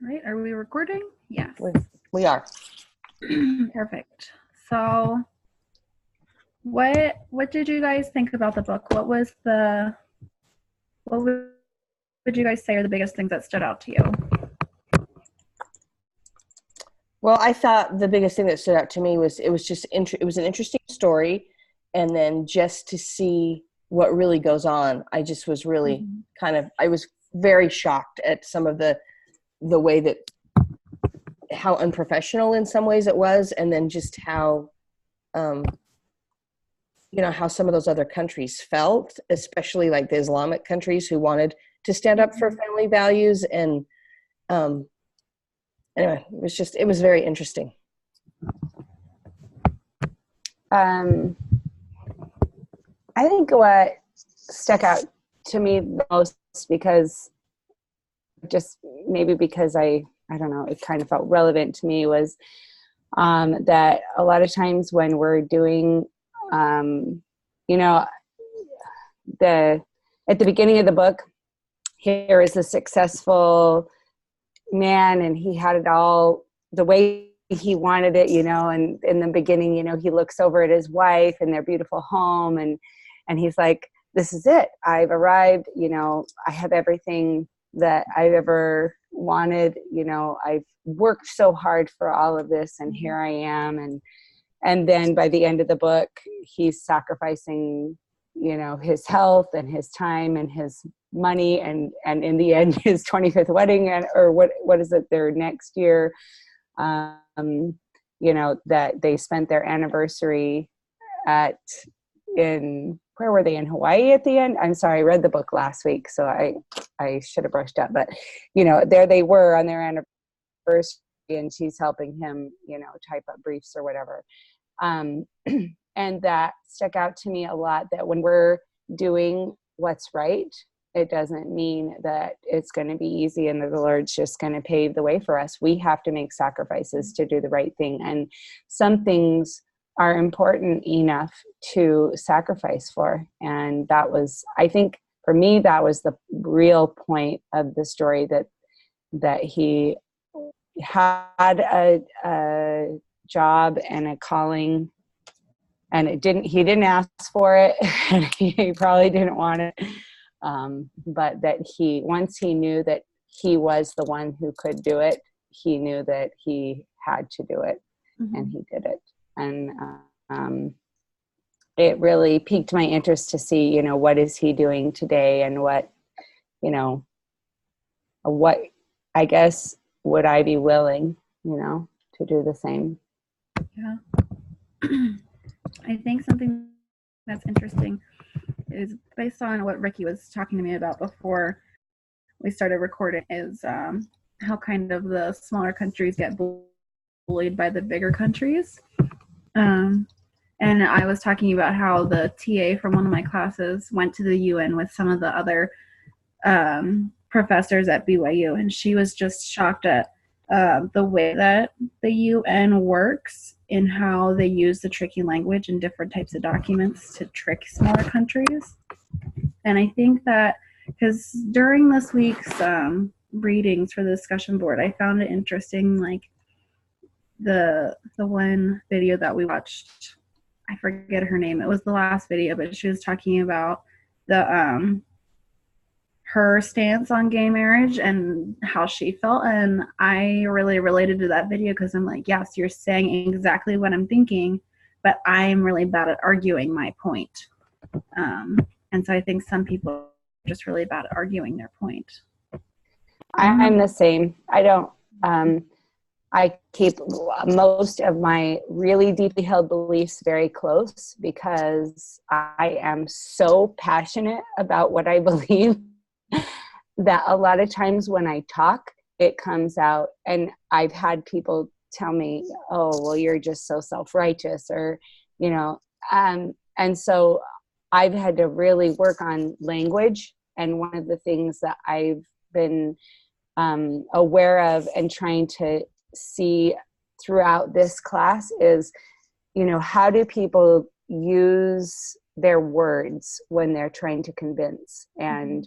All right, are we recording? Yes. We are. Perfect. So what did you guys think about the book? What would you guys say are the biggest things that stood out to you? Well, I thought the biggest thing that stood out to me was it was an interesting story, and then just to see what really goes on, I just was really I was very shocked at some of the way that how unprofessional in some ways it was, and then just how how some of those other countries felt, especially like the Islamic countries who wanted to stand up for family values. And anyway, it was very interesting. I think what stuck out to me the most, because I don't know, it kind of felt relevant to me, was that a lot of times when we're doing, at the beginning of the book, here is a successful man, and he had it all the way he wanted it, and in the beginning, he looks over at his wife and their beautiful home, and he's like, this is it. I've arrived, I have everything that I've ever wanted, I've worked so hard for all of this, and here I am. And then by the end of the book, he's sacrificing, his health and his time and his money, and in the end, his 25th wedding, or what is it, their next year, that they spent their anniversary where were they, in Hawaii at the end? I'm sorry, I read the book last week, so I should have brushed up, but there they were on their anniversary, and she's helping him, type up briefs or whatever. And that stuck out to me a lot, that when we're doing what's right, it doesn't mean that it's going to be easy and that the Lord's just going to pave the way for us. We have to make sacrifices to do the right thing. And some things are important enough to sacrifice for. And that was, I think, for me, that was the real point of the story, that he had a job and a calling, and he didn't ask for it, and he probably didn't want it. But that once he knew that he was the one who could do it, he knew that he had to do it, and he did it. And it really piqued my interest to see, what is he doing today, and what I guess would I be willing, to do the same. Yeah. I think something that's interesting is, based on what Ricky was talking to me about before we started recording, is how kind of the smaller countries get bullied by the bigger countries. And I was talking about how the TA from one of my classes went to the UN with some of the other professors at BYU, and she was just shocked at the way that the UN works, in how they use the tricky language in different types of documents to trick smaller countries. And I think that, because during this week's readings for the discussion board, I found it interesting, like the one video that we watched, I forget her name, it was the last video, but she was talking about the her stance on gay marriage and how she felt, and I really related to that video, because I'm like, yes, you're saying exactly what I'm thinking, but I'm really bad at arguing my point. And so I think some people are just really bad at arguing their point. I'm the same. I keep most of my really deeply held beliefs very close, because I am so passionate about what I believe that a lot of times when I talk, it comes out, and I've had people tell me, oh, well, you're just so self-righteous, or, and so I've had to really work on language. And one of the things that I've been aware of and trying to see throughout this class is, how do people use their words when they're trying to convince. And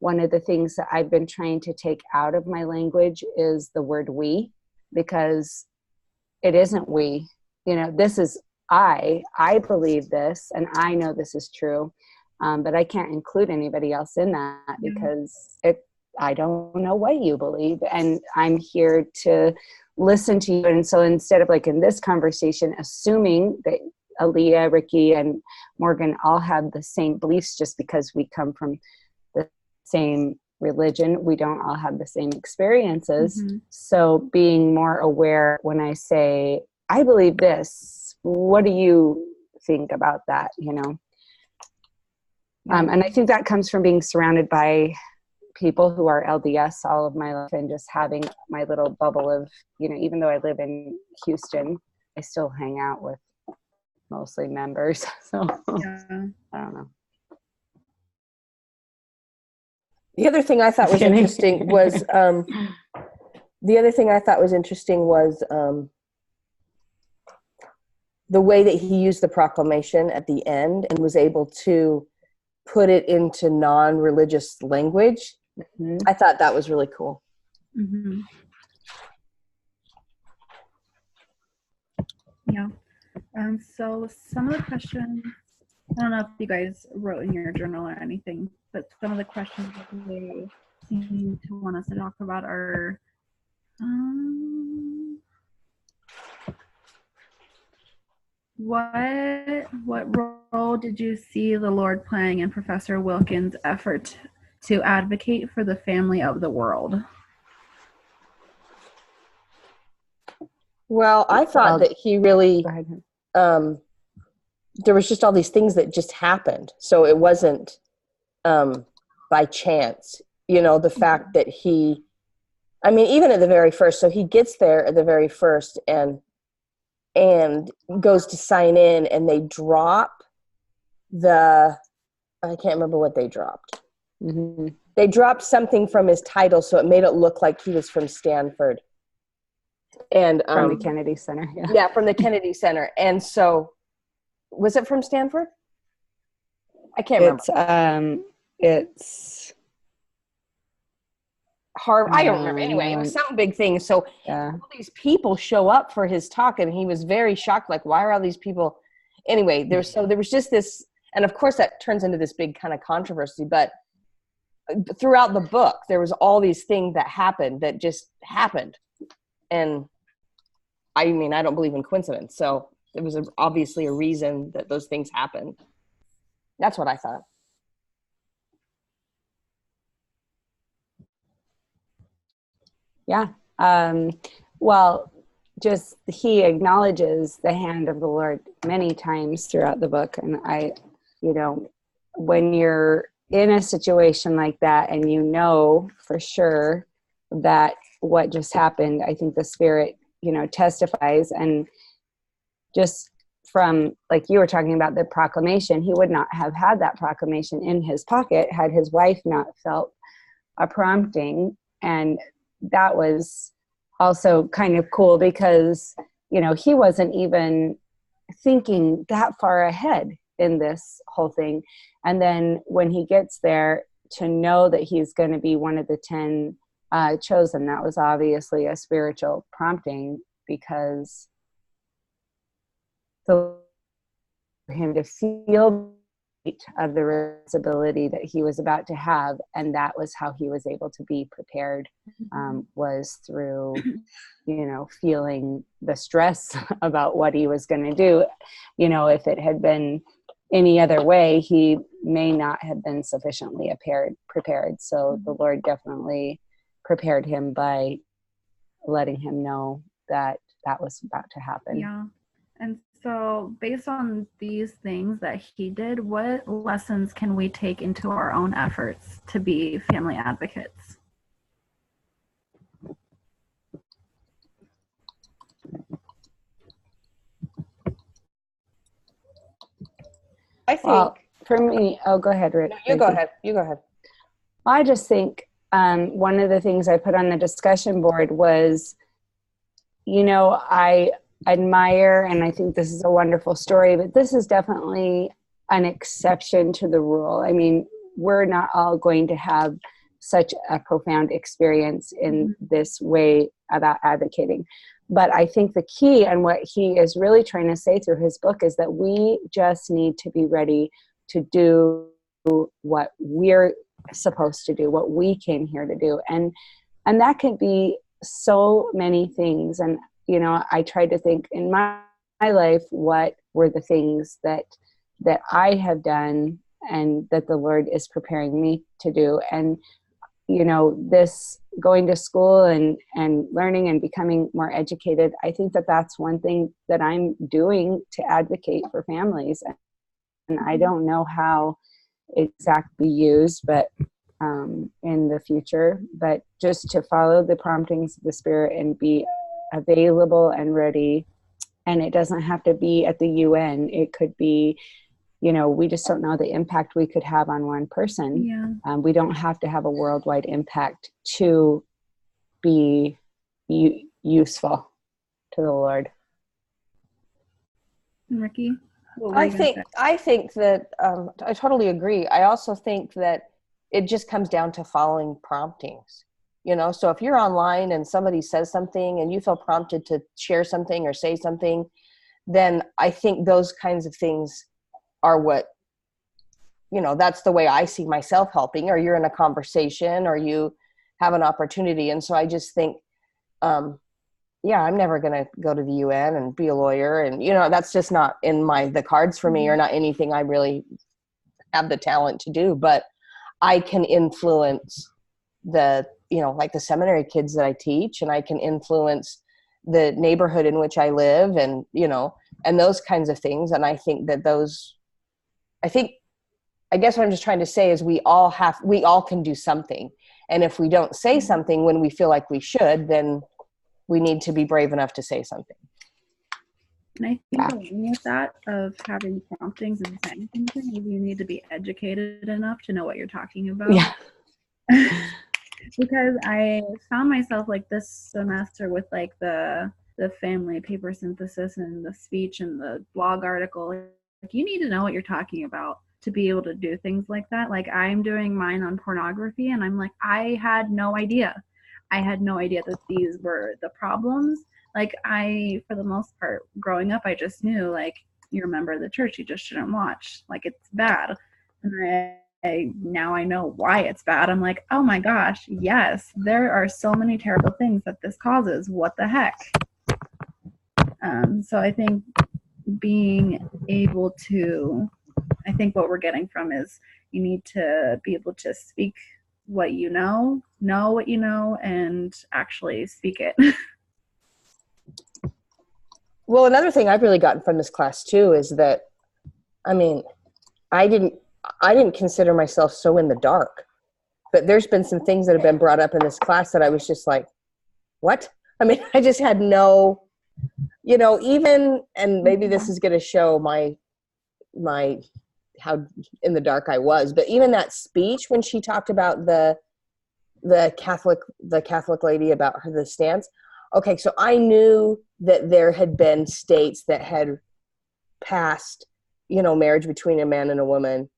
one of the things that I've been trying to take out of my language is the word we, because it isn't we. You know, this is I believe this, and I know this is true, but I can't include anybody else in that because I don't know what you believe, and I'm here to listen to you. And so instead of, like in this conversation, assuming that Aaliyah, Ricky, and Morgan all have the same beliefs just because we come from the same religion, we don't all have the same experiences. So being more aware when I say, I believe this, what do you think about that, you know? And I think that comes from being surrounded by people who are LDS all of my life, and just having my little bubble of, you know, even though I live in Houston, I still hang out with mostly members. So I don't know. The other thing I thought was interesting was the way that he used the proclamation at the end and was able to put it into non-religious language. I thought that was really cool. Yeah. So some of the questions, I don't know if you guys wrote in your journal or anything, but some of the questions that they seem to want us to talk about are, what role did you see the Lord playing in Professor Wilkins' effort to advocate for the family of the world? Well, I thought that he really, there was just all these things that just happened. So it wasn't by chance, you know, the fact that he, I mean, even at the very first, so he gets there at the very first and goes to sign in, and they drop I can't remember what they dropped. They dropped something from his title, so it made it look like he was from Stanford. And from the Kennedy Center. Yeah, from the Kennedy Center. And so, was it from Stanford? I can't remember. It's Harvard. I don't remember. Anyway, it was some big thing. So all these people show up for his talk, and he was very shocked. Like, why are all these people? Anyway, there was just this, and of course that turns into this big kind of controversy. But throughout the book, there was all these things that happened that just happened, and I mean, I don't believe in coincidence. So there was obviously a reason that those things happened. That's what I thought. Yeah. Well, just he acknowledges the hand of the Lord many times throughout the book. And you know, when you're in a situation like that and you know for sure that what just happened, I think the Spirit, you know, testifies. And just from, like you were talking about the proclamation, he would not have had that proclamation in his pocket had his wife not felt a prompting. And that was also kind of cool because, you know, he wasn't even thinking that far ahead in this whole thing. And then when he gets there, to know that he's going to be one of the 10 chosen, that was obviously a spiritual prompting, because for him to feel of the responsibility that he was about to have, and that was how he was able to be prepared, was through, you know, feeling the stress about what he was going to do. You know, if it had been any other way, he may not have been sufficiently prepared. So the Lord definitely prepared him by letting him know that that was about to happen. Yeah. And so based on these things that he did, what lessons can we take into our own efforts to be family advocates? I think for me, go ahead, Rick. No, you go ahead. I just think one of the things I put on the discussion board was, you know, I admire, and I think this is a wonderful story, but this is definitely an exception to the rule. I mean, we're not all going to have such a profound experience in this way about advocating. But I think the key, and what he is really trying to say through his book, is that we just need to be ready to do what we're supposed to do, what we came here to do. And that can be so many things. And, you know, I tried to think in my life, what were the things that I have done and that the Lord is preparing me to do. And, you know, this going to school and learning and becoming more educated, I think that that's one thing that I'm doing to advocate for families. And I don't know how exactly used, but in the future, but just to follow the promptings of the Spirit and be available and ready. And it doesn't have to be at the UN. It could be, you know, we just don't know the impact we could have on one person. Yeah. We don't have to have a worldwide impact to be useful to the Lord. Ricky? I think that I totally agree. I also think that it just comes down to following promptings. You know, so if you're online and somebody says something and you feel prompted to share something or say something, then I think those kinds of things are what, you know, that's the way I see myself helping, or you're in a conversation or you have an opportunity. And so I just think, yeah, I'm never going to go to the UN and be a lawyer. And, you know, that's just not in the cards for me, or not anything I really have the talent to do. But I can influence the, you know, like the seminary kids that I teach, and I can influence the neighborhood in which I live, and, you know, and those kinds of things. And I think that I guess what I'm just trying to say is we all can do something. And if we don't say something when we feel like we should, then we need to be brave enough to say something. And I think along with that, of having promptings and saying something, you need to be educated enough to know what you're talking about. Yeah. Because I found myself like this semester with like the family paper synthesis and the speech and the blog article. Like, you need to know what you're talking about to be able to do things like that. Like, I'm doing mine on pornography, and I'm like, I had no idea that these were the problems. Like, for the most part, growing up, I just knew, like, you're a member of the church, you just shouldn't watch. Like, it's bad. And now I know why it's bad. I'm like, oh my gosh, yes, there are so many terrible things that this causes. What the heck? So I think being able to, I think what we're getting from is you need to be able to speak what you know what you know, and actually speak it. Well, another thing I've really gotten from this class too is that, I mean, I didn't consider myself so in the dark, but there's been some things that have been brought up in this class that I was just like, what? I mean, I just had no, you know, even, and maybe this is going to show my how in the dark I was, but even that speech when she talked about the Catholic lady about the stance. Okay, so I knew that there had been states that had passed, you know, marriage between a man and a woman,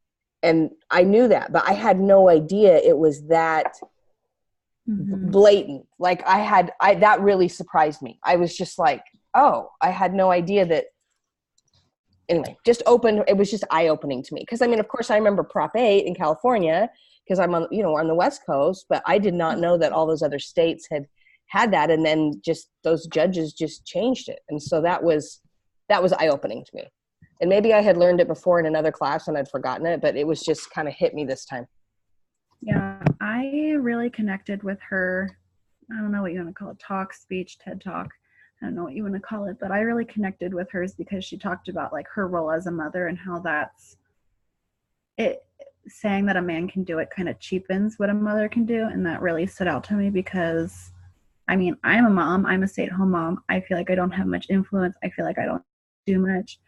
and I knew that, but I had no idea it was that blatant. Like, that really surprised me. I was just like, oh, I had no idea that. Anyway, it was just eye-opening to me. Because, I mean, of course, I remember Prop 8 in California, because I'm on the West Coast, but I did not know that all those other states had that, and then just those judges just changed it. And so that was eye-opening to me. And maybe I had learned it before in another class and I'd forgotten it, but it was just kind of hit me this time. Yeah, I really connected with her. I don't know what you want to call it, talk, speech, TED Talk. I don't know what you want to call it, but I really connected with hers because she talked about like her role as a mother and how that's it. Saying that a man can do it kind of cheapens what a mother can do, and that really stood out to me because, I mean, I'm a mom. I'm a stay-at-home mom. I feel like I don't have much influence. I feel like I don't do much,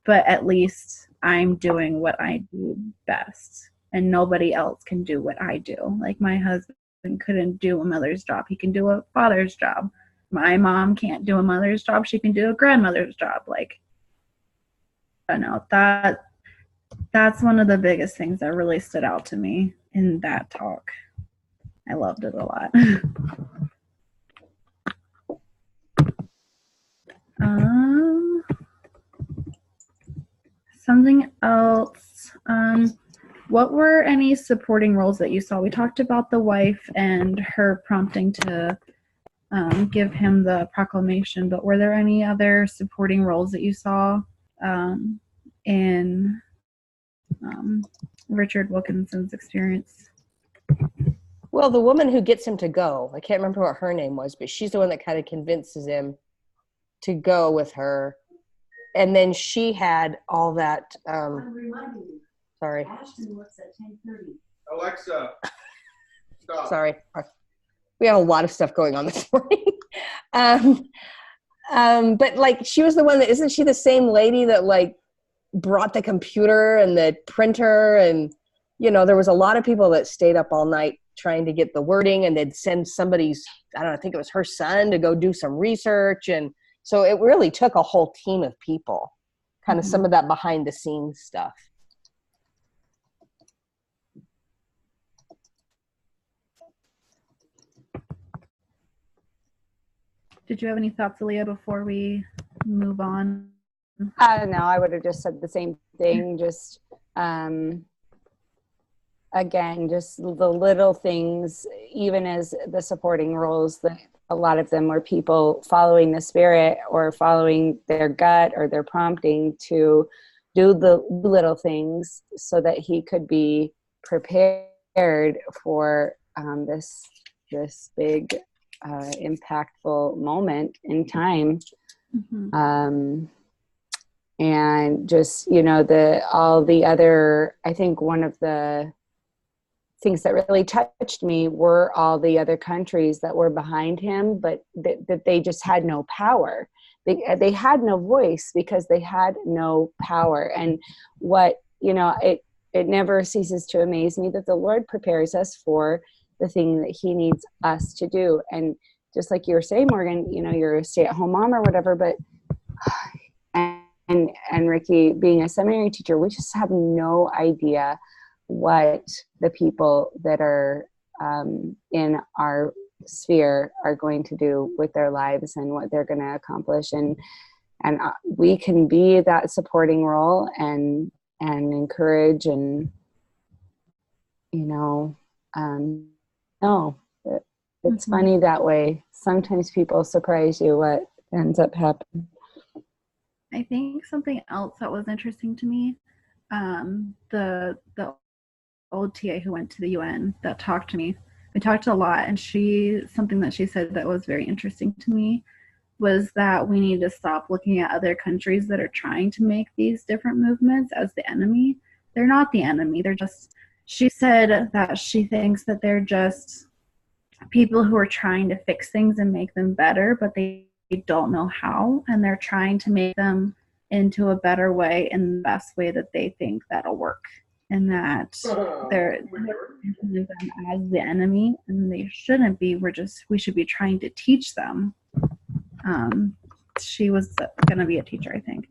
but at least I'm doing what I do best, and nobody else can do what I do. Like, my husband couldn't do a mother's job. He can do a father's job. My mom can't do a mother's job. She can do a grandmother's job. Like, I don't know, that That's one of the biggest things that really stood out to me in that talk. I loved it a lot. Something else. What were any supporting roles that you saw? We talked about the wife and her prompting to give him the proclamation, but were there any other supporting roles that you saw in Richard Wilkinson's experience? Well, the woman who gets him to go, I can't remember what her name was, but she's the one that kind of convinces him to go with her. And then she had all that. Sorry. Ashton works at 10:30. Alexa, stop. Sorry. We have a lot of stuff going on this morning. But like, she was the one that, isn't she the same lady that like brought the computer and the printer? And, you know, there was a lot of people that stayed up all night trying to get the wording, and they'd send somebody's, I don't know, I think it was her son to go do some research. And so it really took a whole team of people, kind of some of that behind the scenes stuff. Did you have any thoughts, Aaliyah, before we move on? No, I would have just said the same thing. Just, again, just the little things, even as the supporting roles, that a lot of them were people following the spirit or following their gut or their prompting to do the little things so that he could be prepared for this big impactful moment in time. And just, you know, all the other, I think one of the things that really touched me were all the other countries that were behind him, but that they just had no power. They had no voice because they had no power. And what, you know, it never ceases to amaze me that the Lord prepares us for the thing that he needs us to do. And just like you were saying, Morgan, you know, you're a stay-at-home mom or whatever, but and Ricky, being a seminary teacher, we just have no idea what the people that are in our sphere are going to do with their lives and what they're going to accomplish. And we can be that supporting role and encourage and, you know, no, it's funny that way. Sometimes people surprise you what ends up happening. I think something else that was interesting to me, the old TA who went to the UN that talked to me, we talked a lot, and something that she said that was very interesting to me was that we need to stop looking at other countries that are trying to make these different movements as the enemy. They're not the enemy. She said that she thinks that they're just people who are trying to fix things and make them better, but they don't know how, and they're trying to make them into a better way in the best way that they think that'll work, and that they're them as the enemy, and they shouldn't be. We should be trying to teach them. She was going to be a teacher, I think,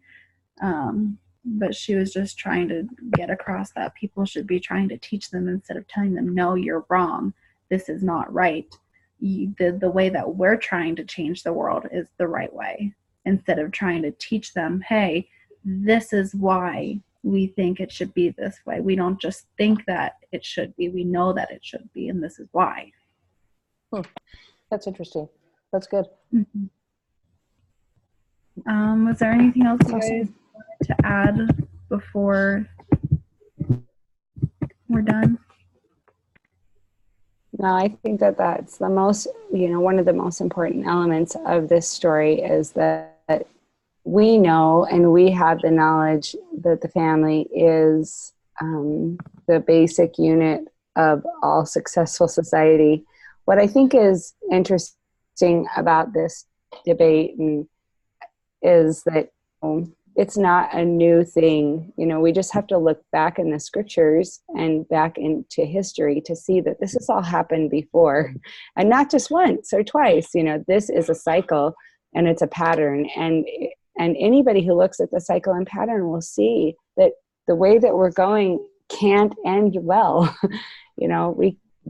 but she was just trying to get across that people should be trying to teach them instead of telling them, no, you're wrong, this is not right. The way that we're trying to change the world is the right way, instead of trying to teach them, hey, this is why we think it should be this way. We don't just think that it should be, we know that it should be, and this is why. That's interesting. That's good. Was there anything else you guys wanted to add before we're done? No, I think that's the most, you know, one of the most important elements of this story is that we know and we have the knowledge that the family is the basic unit of all successful society. What I think is interesting about this debate is that it's not a new thing. You know, we just have to look back in the scriptures and back into history to see that this has all happened before, and not just once or twice. You know, this is a cycle and it's a pattern, and anybody who looks at the cycle and pattern will see that the way that we're going can't end well. You know,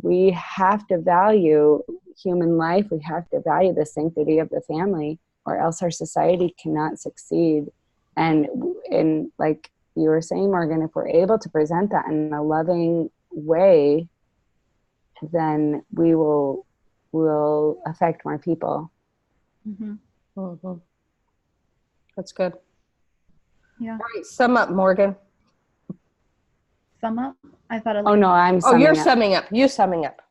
we have to value human life. We have to value the sanctity of the family, or else our society cannot succeed. And like you were saying, Morgan, if we're able to present that in a loving way, then will affect more people. Mm-hmm. Mm-hmm. That's good. Yeah. All right, sum up, Morgan. Sum up? I thought Oh no, I'm summing you're up. summing up. You summing up.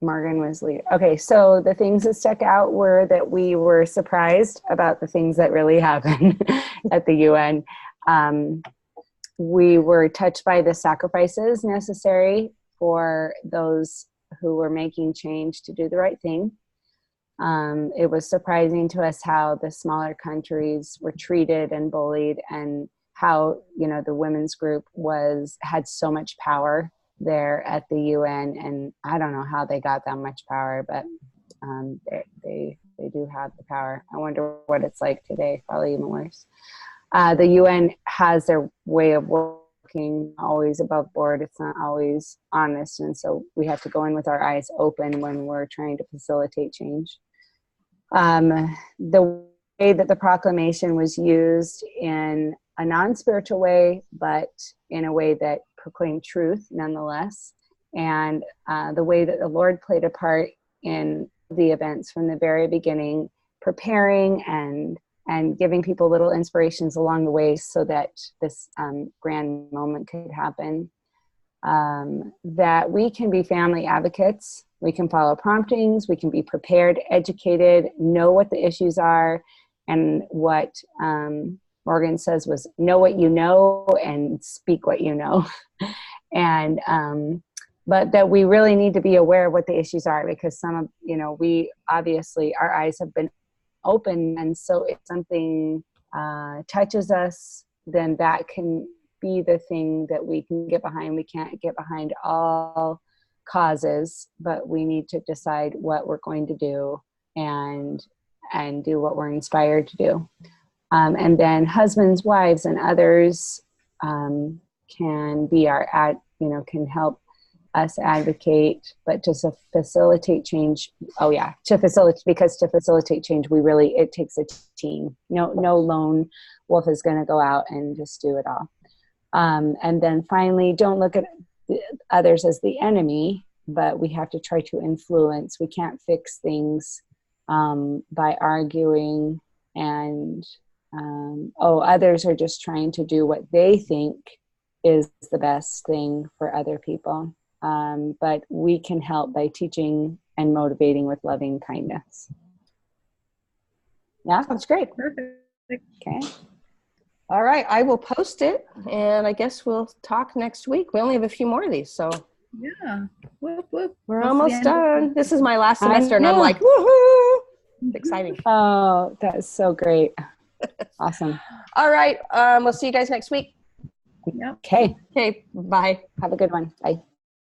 Morgan was leading. Okay, so the things that stuck out were that we were surprised about the things that really happened at the UN. We were touched by the sacrifices necessary for those who were making change to do the right thing. It was surprising to us how the smaller countries were treated and bullied, and how, you know, the women's group had so much power there at the UN. And I don't know how they got that much power, but they do have the power. I wonder what it's like today, probably even worse. The UN has their way of working always above board. It's not always honest. And so we have to go in with our eyes open when we're trying to facilitate change. The way that the proclamation was used in a non-spiritual way, but in a way that proclaimed truth nonetheless. And the way that the Lord played a part in the events from the very beginning, preparing and giving people little inspirations along the way so that this grand moment could happen. That we can be family advocates, we can follow promptings, we can be prepared, educated, know what the issues are, and what Morgan says was know what you know and speak what you know. And but that we really need to be aware of what the issues are, because some of, you know, we obviously, our eyes have been open, and so if something touches us, then that can be the thing that we can get behind. We can't get behind all causes, but we need to decide what we're going to do and do what we're inspired to do. And then husbands, wives, and others can be can help us advocate, but to facilitate change. Oh yeah, because to facilitate change, it takes a team. No lone wolf is going to go out and just do it all. And then finally, don't look at others as the enemy, but we have to try to influence. We can't fix things by arguing and others are just trying to do what they think is the best thing for other people. But we can help by teaching and motivating with loving kindness. Yeah, That's great. Perfect. okay. All right, I will post it, and I guess we'll talk next week. We only have a few more of these, so Yeah. Whoop, whoop. we're Close to the almost end. done. This is my last semester, and I'm know. like, woohoo! Exciting. Oh, that's so great. Awesome. All right, we'll see you guys next week. Yep. Okay. Okay, bye. Have a good one. Bye.